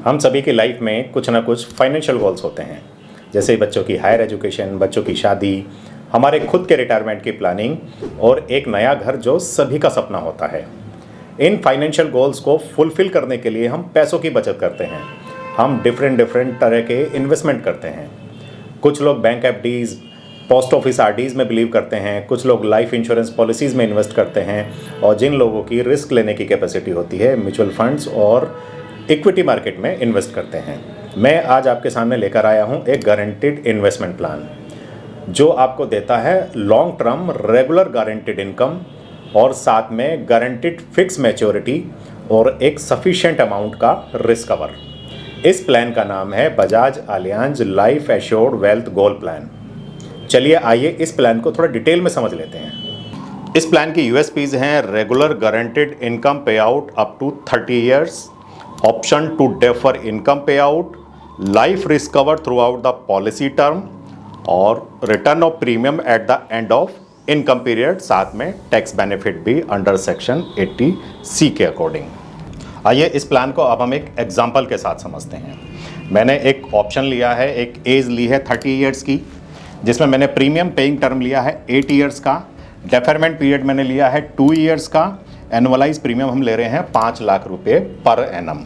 हम सभी की लाइफ में कुछ ना कुछ फाइनेंशियल गोल्स होते हैं, जैसे बच्चों की हायर एजुकेशन, बच्चों की शादी, हमारे खुद के रिटायरमेंट की प्लानिंग और एक नया घर जो सभी का सपना होता है। इन फाइनेंशियल गोल्स को फुलफिल करने के लिए हम पैसों की बचत करते हैं। हम डिफरेंट डिफरेंट तरह के इन्वेस्टमेंट करते हैं। कुछ लोग bank FDs, post office RDs में बिलीव करते हैं, कुछ लोग लाइफ इंश्योरेंस पॉलिसीज़ में इन्वेस्ट करते हैं, और जिन लोगों की रिस्क लेने की कैपेसिटी होती है म्यूचुअल फंड्स और इक्विटी मार्केट में इन्वेस्ट करते हैं। मैं आज आपके सामने लेकर आया हूं एक गारंटीड इन्वेस्टमेंट प्लान जो आपको देता है long term regular guaranteed income और साथ में गारंटीड फिक्स मैच्योरिटी और एक सफिशिएंट अमाउंट का रिस्क कवर। इस प्लान का नाम है Bajaj Allianz life assured wealth goal plan. चलिए आइए इस प्लान को थोड़ा डिटेल में समझ लेते हैं। इस प्लान की यूएसपीज हैं regular guaranteed income pay out up to 30 years, option to defer income pay out, life risk cover throughout the policy term और return of premium at the end of income period, साथ में tax benefit भी under section 80C के according. आइए इस plan को अब हम एक एग्जाम्पल के साथ समझते हैं। मैंने एक ऑप्शन लिया है, एक एज ली है 30 ईयर्स की, जिसमें मैंने प्रीमियम पेइंग टर्म लिया है 8 ईयर्स का, डेफरमेंट पीरियड मैंने लिया है 2 ईयर्स का, एनुअलाइज प्रीमियम हम ले रहे हैं 5 लाख रुपए पर एनम,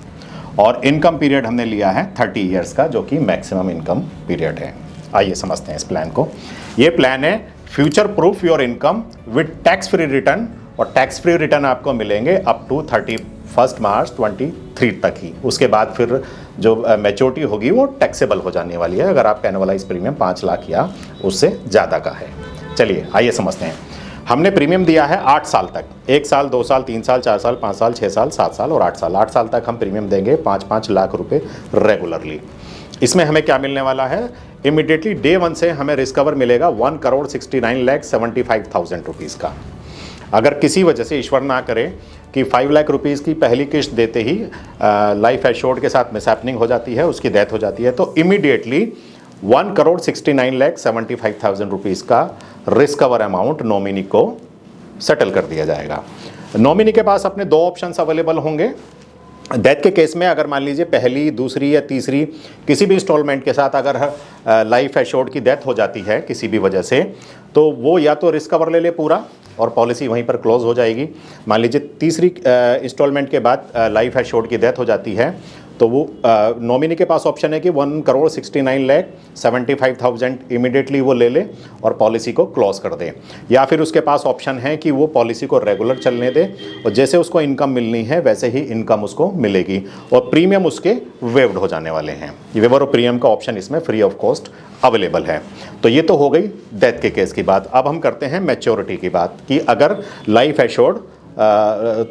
और इनकम पीरियड हमने लिया है 30 ईयर्स का, जो कि मैक्सिमम इनकम पीरियड है। आइए समझते हैं इस प्लान को। ये प्लान है future proof your income with tax free return, और टैक्स फ्री रिटर्न आपको मिलेंगे अप टू 31 मार्च 23 तक ही। उसके बाद फिर जो मैच्योरिटी होगी वो टैक्सेबल हो जाने वाली है अगर आपका एनुअलाइज प्रीमियम 5 लाख या उससे ज़्यादा का है। चलिए आइए समझते हैं। हमने प्रीमियम दिया है 8 साल तक, 1 साल, 2 साल, 3 साल, 4 साल, 5 साल, 6 साल, 7 साल और 8 साल। 8 साल तक हम प्रीमियम देंगे 5-5 लाख रुपए रेगुलरली। इसमें हमें क्या मिलने वाला है? इमीडिएटली डे 1 से हमें रिस्क कवर मिलेगा 1,69,75,000 रुपीज़ का। अगर किसी वजह से ईश्वर ना करे कि 5 लाख रुपीज़ की पहली किश्त देते ही लाइफ एश्योर्ड के साथ मिसहैपनिंग हो जाती है, उसकी डेथ हो जाती है, तो इमीडिएटली 1,69,75,000 रुपीज़ का रिस्क कवर अमाउंट नॉमिनी को सेटल कर दिया जाएगा। नॉमिनी के पास अपने 2 ऑप्शंस अवेलेबल होंगे। डेथ के केस में अगर मान लीजिए पहली, दूसरी या तीसरी किसी भी इंस्टॉलमेंट के साथ अगर लाइफ एश्योर्ड की डेथ हो जाती है किसी भी वजह से, तो वो या तो रिस्क कवर ले ले पूरा और पॉलिसी वहीं पर क्लोज हो जाएगी। मान लीजिए तीसरी इंस्टॉलमेंट के बाद लाइफ एश्योर्ड की डेथ हो जाती है, तो वो नॉमिनी के पास ऑप्शन है कि 1,69,75,000 इमीडिएटली वो ले ले और पॉलिसी को क्लोज कर दे, या फिर उसके पास ऑप्शन है कि वो पॉलिसी को रेगुलर चलने दे और जैसे उसको इनकम मिलनी है वैसे ही इनकम उसको मिलेगी और प्रीमियम उसके वेव्ड हो जाने वाले हैं। वेवर ऑफ प्रीमियम का ऑप्शन इसमें फ्री ऑफ कॉस्ट अवेलेबल है। तो ये तो हो गई डेथ के केस की बात। अब हम करते हैं मैच्योरिटी की बात कि अगर life assured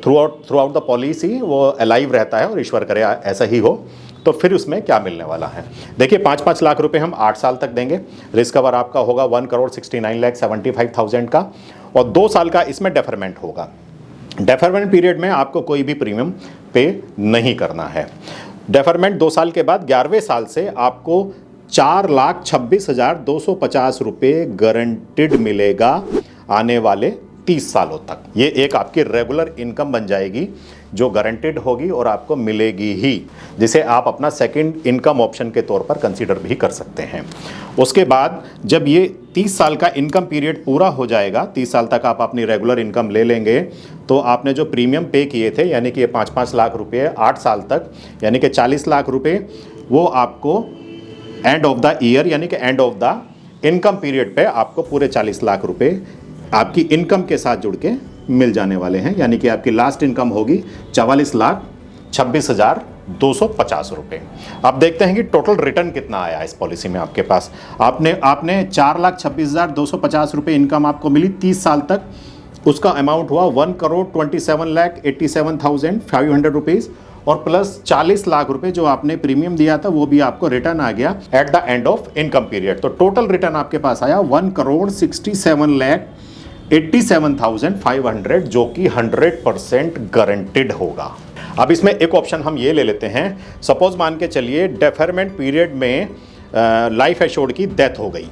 through out the policy वो अलाइव रहता है और ईश्वर करे ऐसा ही हो, तो फिर उसमें क्या मिलने वाला है। देखिए 5-5 लाख रुपए हम 8 साल तक देंगे। रिस्क कवर आपका होगा 1,69,75,000 का और 2 साल का इसमें डेफरमेंट होगा। डेफरमेंट पीरियड में आपको कोई भी प्रीमियम पे नहीं करना है। डेफरमेंट 2 साल के बाद 11वें साल से आपको 4,26,250 रुपये गारंटीड मिलेगा आने वाले 30 सालों तक। ये एक आपकी रेगुलर इनकम बन जाएगी जो गारंटेड होगी और आपको मिलेगी ही, जिसे आप अपना सेकंड इनकम ऑप्शन के तौर पर कंसीडर भी कर सकते हैं। उसके बाद जब ये 30 साल का इनकम पीरियड पूरा हो जाएगा, 30 साल तक आप अपनी रेगुलर इनकम ले लेंगे, तो आपने जो प्रीमियम पे किए थे यानी कि ये 5-5 लाख रुपये 8 साल तक यानी कि 40 लाख रुपये, वो आपको एंड ऑफ द ईयर यानी कि end of the income period पे आपको पूरे 40 लाख रुपये आपकी इनकम के साथ जुड़ के मिल जाने वाले हैं। यानी कि आपकी लास्ट इनकम होगी 44,26,250 रुपये। अब देखते हैं कि टोटल रिटर्न कितना आया इस पॉलिसी में आपके पास। आपने 4,26,250 रुपये इनकम आपको मिली 30 साल तक, उसका अमाउंट हुआ 1,27,87,500 रुपीज़ और प्लस 40 लाख रुपए जो आपने प्रीमियम दिया था वो भी आपको रिटर्न आ गया eight the end of income period. तो टोटल रिटर्न आपके पास आया 1,67,87,500 जो कि 100% गारंटेड होगा। अब इसमें एक ऑप्शन हम ये ले लेते हैं। सपोज मान के चलिए डेफरमेंट पीरियड में लाइफ एश्योर्ड की डेथ हो गई,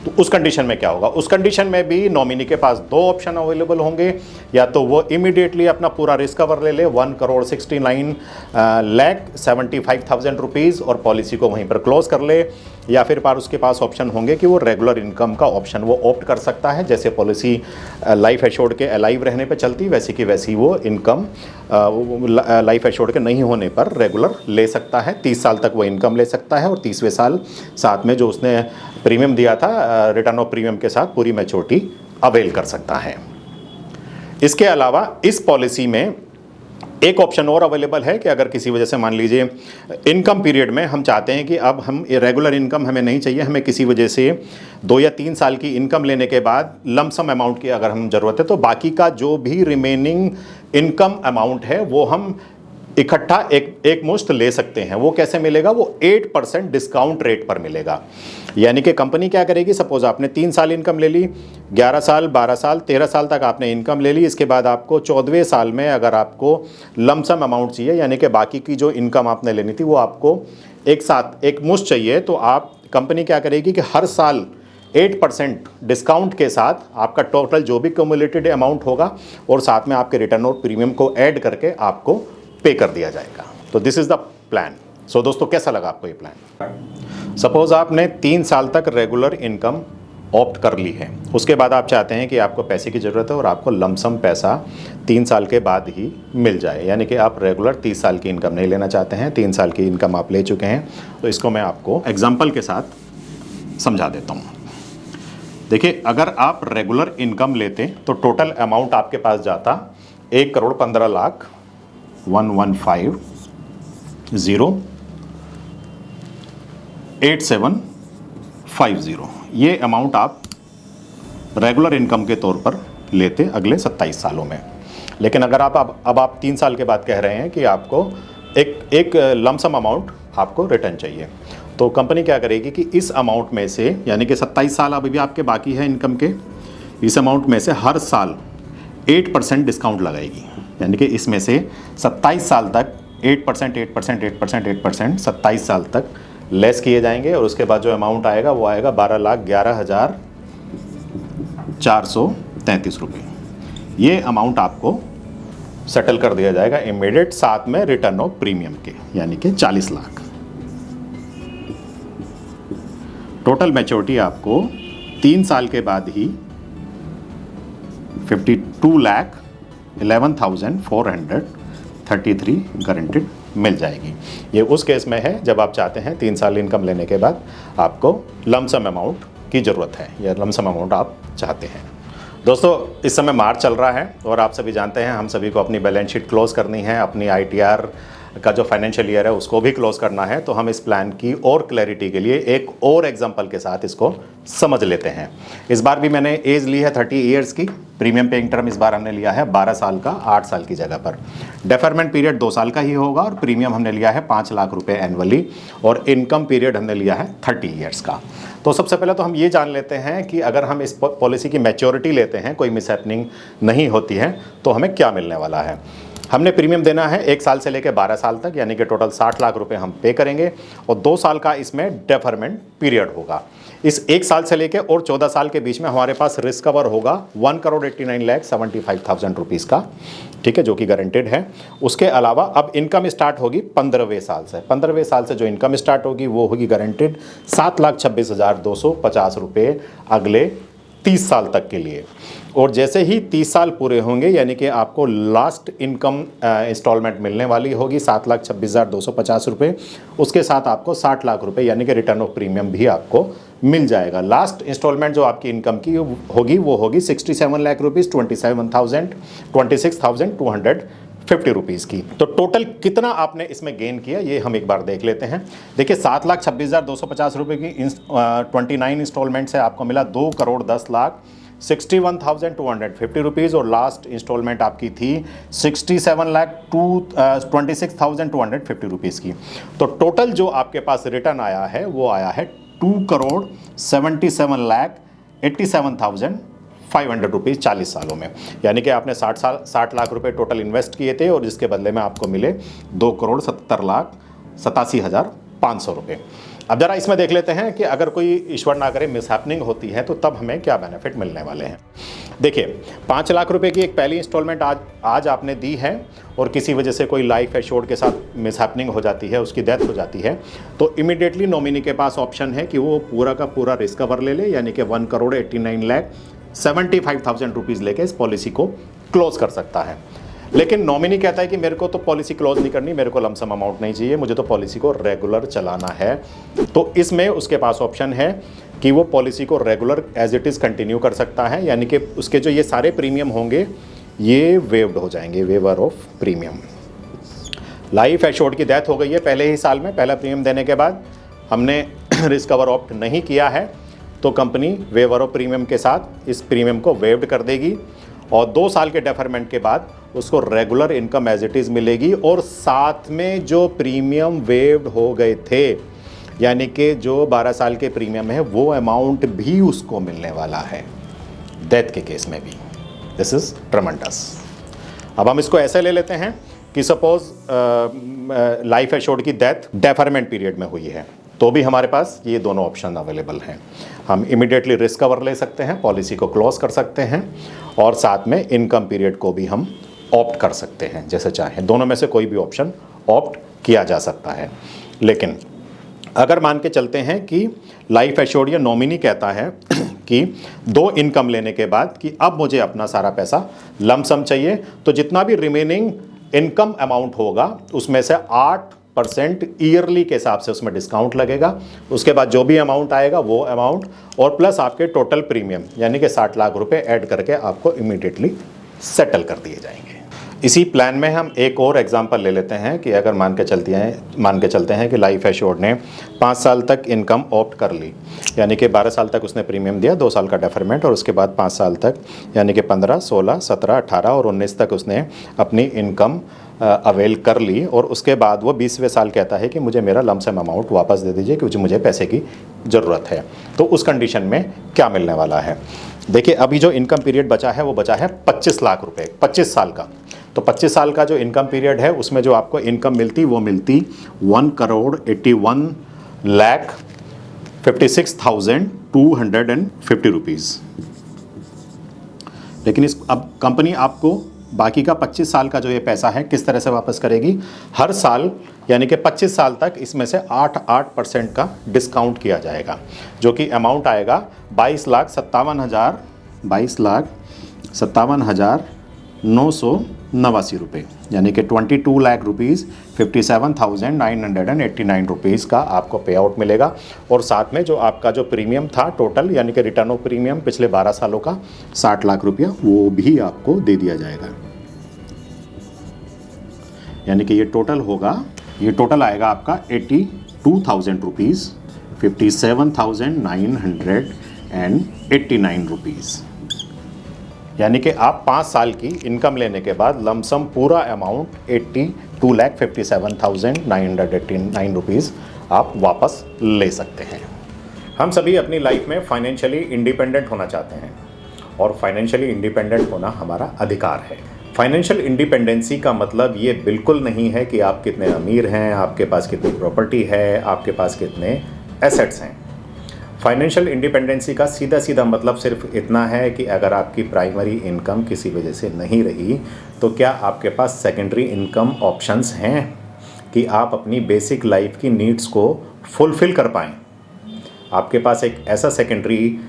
तो उस कंडीशन में क्या होगा? उस कंडीशन में भी नॉमिनी के पास दो ऑप्शन अवेलेबल होंगे, या तो वो इमीडिएटली अपना पूरा रिस्क कवर ले ले 1,69,75,000 रुपीज़ और पॉलिसी को वहीं पर क्लोज कर ले, या फिर पार उसके पास ऑप्शन होंगे कि वो रेगुलर इनकम का ऑप्शन वो ऑप्ट कर सकता है। जैसे पॉलिसी लाइफ एश्योर्ड के अलाइव रहने पे चलती, वैसी की वैसी वो इनकम लाइफ एश्योर्ड के नहीं होने पर रेगुलर ले सकता है। 30 साल तक वो इनकम ले सकता है और 30वें साल साथ में जो उसने प्रीमियम दिया था रिटर्न ऑफ प्रीमियम के साथ पूरी मैच्योरिटी अवेल कर सकता है। इसके अलावा इस पॉलिसी में एक ऑप्शन और अवेलेबल है कि अगर किसी वजह से मान लीजिए इनकम पीरियड में हम चाहते हैं कि अब हम रेगुलर इनकम हमें नहीं चाहिए, हमें किसी वजह से 2 या 3 साल की इनकम लेने के बाद लमसम अमाउंट की अगर हम ज़रूरत है, तो बाकी का जो भी रिमेनिंग इनकम अमाउंट है वो हम इकट्ठा एक मुश्त ले सकते हैं। वो कैसे मिलेगा? वो 8% डिस्काउंट रेट पर मिलेगा। यानी कि कंपनी क्या करेगी, सपोज आपने 3 साल इनकम ले ली, 11 साल, 12 साल, 13 साल तक आपने इनकम ले ली, इसके बाद आपको 14वें साल में अगर आपको लमसम अमाउंट चाहिए, यानी कि बाकी की जो इनकम आपने लेनी थी वो आपको एक साथ एक मुश्त चाहिए, तो आप कंपनी क्या करेगी कि हर साल 8% डिस्काउंट के साथ आपका टोटल जो भी क्यूमुलेटेड अमाउंट होगा और साथ में आपके रिटर्न और प्रीमियम को ऐड करके आपको पे कर दिया जाएगा। तो दिस इज़ द प्लान। सो दोस्तों, कैसा लगा आपको ये प्लान? सपोज आपने 3 साल तक रेगुलर इनकम ऑप्ट कर ली है, उसके बाद आप चाहते हैं कि आपको पैसे की ज़रूरत है और आपको लमसम पैसा 3 साल के बाद ही मिल जाए, यानी कि आप रेगुलर 30 साल की इनकम नहीं लेना चाहते हैं, 3 साल की इनकम आप ले चुके हैं। तो इसको मैं आपको एग्जाम्पल के साथ समझा देता हूँ। देखिए, अगर आप रेगुलर इनकम लेते तो टोटल अमाउंट आपके पास जाता 1,15,01,50,8750। ये अमाउंट आप रेगुलर इनकम के तौर पर लेते अगले 27 सालों में। लेकिन अगर अब आप 3 साल के बाद कह रहे हैं कि आपको एक लमसम अमाउंट आपको रिटर्न चाहिए, तो कंपनी क्या करेगी कि इस अमाउंट में से, यानी कि 27 साल अभी भी आपके बाकी है इनकम के, इस अमाउंट में से हर साल 8% डिस्काउंट लगाएगी। यानी कि इसमें से 27 साल तक 8%, 8%, 8%, 8% 27 साल तक लेस किए जाएंगे और उसके बाद जो अमाउंट आएगा वो आएगा 12,11,433 रुपये। ये अमाउंट आपको सेटल कर दिया जाएगा इमीडिएट, साथ में रिटर्न ऑफ प्रीमियम के, यानी कि 40 लाख। टोटल मैच्योरिटी आपको 3 साल के बाद ही 52,11,433 गारंटेड मिल जाएगी। ये उस केस में है जब आप चाहते हैं 3 साल इनकम लेने के बाद आपको लमसम अमाउंट की ज़रूरत है या लमसम अमाउंट आप चाहते हैं। दोस्तों, इस समय मार्च चल रहा है और आप सभी जानते हैं हम सभी को अपनी बैलेंस शीट क्लोज करनी है, अपनी ITR का जो फाइनेंशियल ईयर है उसको भी क्लोज करना है। तो हम इस प्लान की और क्लैरिटी के लिए एक और एग्जांपल के साथ इसको समझ लेते हैं। इस बार भी मैंने एज ली है 30 ईयर्स की। प्रीमियम पेइंग टर्म इस बार हमने लिया है 12 साल का 8 साल की जगह पर। डेफरमेंट पीरियड 2 साल का ही होगा और प्रीमियम हमने लिया है 5 लाख रुपए एनुअली और इनकम पीरियड हमने लिया है 30 ईयर्स का। तो सबसे पहले तो हम ये जान लेते हैं कि अगर हम इस पॉलिसी की मैच्योरिटी लेते हैं, कोई मिसहैपनिंग नहीं होती है, तो हमें क्या मिलने वाला है। हमने प्रीमियम देना है 1 साल से लेकर 12 साल तक, यानी कि टोटल 60 लाख रुपए हम पे करेंगे और 2 साल का इसमें डेफरमेंट पीरियड होगा। इस 1 साल से लेकर और 14 साल के बीच में हमारे पास रिस्क कवर होगा 1,89,75,000 रुपीज़ का, ठीक है, जो कि गारंटेड है। उसके अलावा अब इनकम स्टार्ट होगी 15वें साल से। 15वें साल से जो इनकम स्टार्ट होगी वो होगी गारंटेड 7,26,250 रुपये अगले 30 साल तक के लिए। और जैसे ही 30 साल पूरे होंगे, यानी कि आपको लास्ट इनकम इंस्टॉलमेंट मिलने वाली होगी 7,26,250 रुपये, उसके साथ आपको 60 लाख रुपए यानी कि रिटर्न ऑफ प्रीमियम भी आपको मिल जाएगा। लास्ट इंस्टॉलमेंट जो आपकी इनकम की होगी वो होगी 67 लाख रुपीज़ 26,250 रुपीज़ की। तो टोटल कितना आपने इसमें गेन किया ये हम एक बार देख लेते हैं। देखिए, 7,26,250 रुपये की 29 इंस्टॉलमेंट से आपको मिला 2,10,61,250 रुपीज़ और लास्ट इंस्टॉलमेंट आपकी थी 67,26,250 रुपीज़ की। तो टोटल जो आपके पास रिटर्न आया है वो आया है 2,77,87,500 रुपीज़ 40 सालों में। यानी कि आपने 60 लाख रुपए टोटल इन्वेस्ट किए थे और जिसके बदले में आपको मिले 2,70,87,000 500 रुपये। अब ज़रा इसमें देख लेते हैं कि अगर कोई ईश्वर ना करे मिसहैपनिंग होती है तो तब हमें क्या बेनिफिट मिलने वाले हैं। देखिए 5 लाख रुपए की एक पहली इंस्टॉलमेंट आज आपने दी है और किसी वजह से कोई लाइफ एश्योर्ड के साथ मिसहैपनिंग हो जाती है, उसकी डेथ हो जाती है, तो इमीडिएटली नॉमिनी के पास ऑप्शन है कि वो पूरा का पूरा रिस्क कवर ले ले, यानी कि 1,89,75,000 रुपीज़ लेके इस पॉलिसी को क्लोज कर सकता है। लेकिन नॉमिनी कहता है कि मेरे को तो पॉलिसी क्लोज नहीं करनी, मेरे को लमसम अमाउंट नहीं चाहिए, मुझे तो पॉलिसी को रेगुलर चलाना है। तो इसमें उसके पास ऑप्शन है कि वो पॉलिसी को regular as it is continue कर सकता है, यानी कि उसके जो ये सारे प्रीमियम होंगे ये वेव्ड हो जाएंगे, waiver of premium. Life assured की डेथ हो गई है पहले ही साल में, पहला प्रीमियम देने के बाद हमने रिस्क कवर ऑप्ट नहीं किया है, तो कंपनी वेवर ऑफ प्रीमियम के साथ इस प्रीमियम को वेव्ड कर देगी और 2 साल के डेफरमेंट के बाद उसको regular income as it is मिलेगी। और साथ में जो प्रीमियम वेव्ड हो गए थे, यानी कि जो 12 साल के प्रीमियम है, वो अमाउंट भी उसको मिलने वाला है डेथ के केस में भी। This is tremendous. अब हम इसको ऐसे ले लेते हैं कि सपोज लाइफ एश्योर्ड की डेथ डेफरमेंट पीरियड में हुई है, तो भी हमारे पास ये दोनों ऑप्शन अवेलेबल हैं। हम इमीडिएटली रिस्क कवर ले सकते हैं, पॉलिसी को क्लोज कर सकते हैं और साथ में इनकम पीरियड को भी हम ऑप्ट कर सकते हैं जैसे चाहें। दोनों में से कोई भी ऑप्शन ऑप्ट किया जा सकता है। लेकिन अगर मान के चलते हैं कि लाइफ एश्योर्ड या नॉमिनी कहता है कि 2 इनकम लेने के बाद कि अब मुझे अपना सारा पैसा लमसम चाहिए, तो जितना भी रिमेनिंग इनकम अमाउंट होगा उसमें से 8% ईयरली के हिसाब से उसमें डिस्काउंट लगेगा। उसके बाद जो भी अमाउंट आएगा वो अमाउंट और प्लस आपके टोटल प्रीमियम यानी कि 60 लाख रुपए ऐड करके आपको इमीडिएटली सेटल कर दिए जाएंगे। इसी प्लान में हम एक और एग्जांपल ले लेते हैं कि अगर मान के चलते हैं कि लाइफ एश्योर्ड ने 5 साल तक इनकम ऑप्ट कर ली, यानी कि 12 साल तक उसने प्रीमियम दिया, 2 साल का डेफरमेंट, और उसके बाद 5 साल तक यानी कि 15, 16, 17, 18 और 19 तक उसने अपनी इनकम अवेल कर ली। और उसके बाद वो 20वें साल कहता है कि मुझे मेरा लमसम अमाउंट वापस दे दीजिए क्योंकि मुझे पैसे की ज़रूरत है। तो उस कंडीशन में क्या मिलने वाला है? देखिए अभी जो इनकम पीरियड बचा है वो बचा है 25 लाख रुपए 25 साल का। तो 25 साल का जो इनकम पीरियड है उसमें जो आपको इनकम मिलती वो मिलती 1,81,56,250 रुपीज़। लेकिन अब कंपनी आपको बाकी का 25 साल का जो ये पैसा है किस तरह से वापस करेगी? हर साल यानी कि 25 साल तक इसमें से 8% का डिस्काउंट किया जाएगा, जो कि अमाउंट आएगा 22,57,989 रुपये, यानी कि 22 लाख रुपीज़ 57,989 रुपीज़ का आपको पे आउट मिलेगा। और साथ में जो आपका जो प्रीमियम था टोटल यानी कि रिटर्न ऑफ प्रीमियम पिछले 12 सालों का 60 लाख रुपया वो भी आपको दे दिया जाएगा। यानी कि ये टोटल आएगा आपका 82,000 रुपीज़ 57,989 रुपीज़। यानी कि आप 5 साल की इनकम लेने के बाद लमसम पूरा अमाउंट 82,57,989 रुपीज़ आप वापस ले सकते हैं। हम सभी अपनी लाइफ में फाइनेंशियली इंडिपेंडेंट होना चाहते हैं और फाइनेंशियली इंडिपेंडेंट होना हमारा अधिकार है। फाइनेंशियल इंडिपेंडेंसी का मतलब ये बिल्कुल नहीं है कि आप कितने अमीर हैं, आपके पास कितनी प्रॉपर्टी है, आपके पास कितने एसेट्स हैं। फाइनेंशियल इंडिपेंडेंसी का सीधा मतलब सिर्फ इतना है कि अगर आपकी प्राइमरी इनकम किसी वजह से नहीं रही तो क्या आपके पास सेकेंडरी इनकम ऑप्शंस हैं कि आप अपनी बेसिक लाइफ की नीड्स को फुलफ़िल कर पाएँ। आपके पास एक ऐसा सेकेंडरी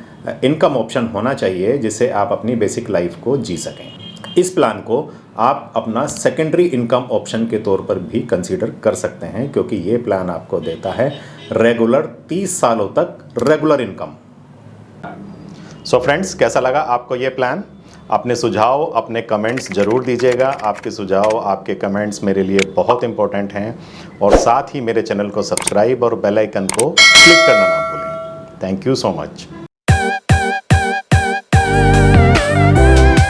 इनकम ऑप्शन होना चाहिए जिससे आप अपनी बेसिक लाइफ को जी सकें। इस प्लान को आप अपना सेकेंडरी इनकम ऑप्शन के तौर पर भी कंसीडर कर सकते हैं, क्योंकि ये प्लान आपको देता है रेगुलर 30 सालों तक रेगुलर इनकम। सो फ्रेंड्स, कैसा लगा आपको ये प्लान? अपने सुझाव, अपने कमेंट्स ज़रूर दीजिएगा। आपके सुझाव, आपके कमेंट्स मेरे लिए बहुत इंपॉर्टेंट हैं। और साथ ही मेरे चैनल को सब्सक्राइब और बेल आइकन को क्लिक करना ना भूलें। Thank you so much.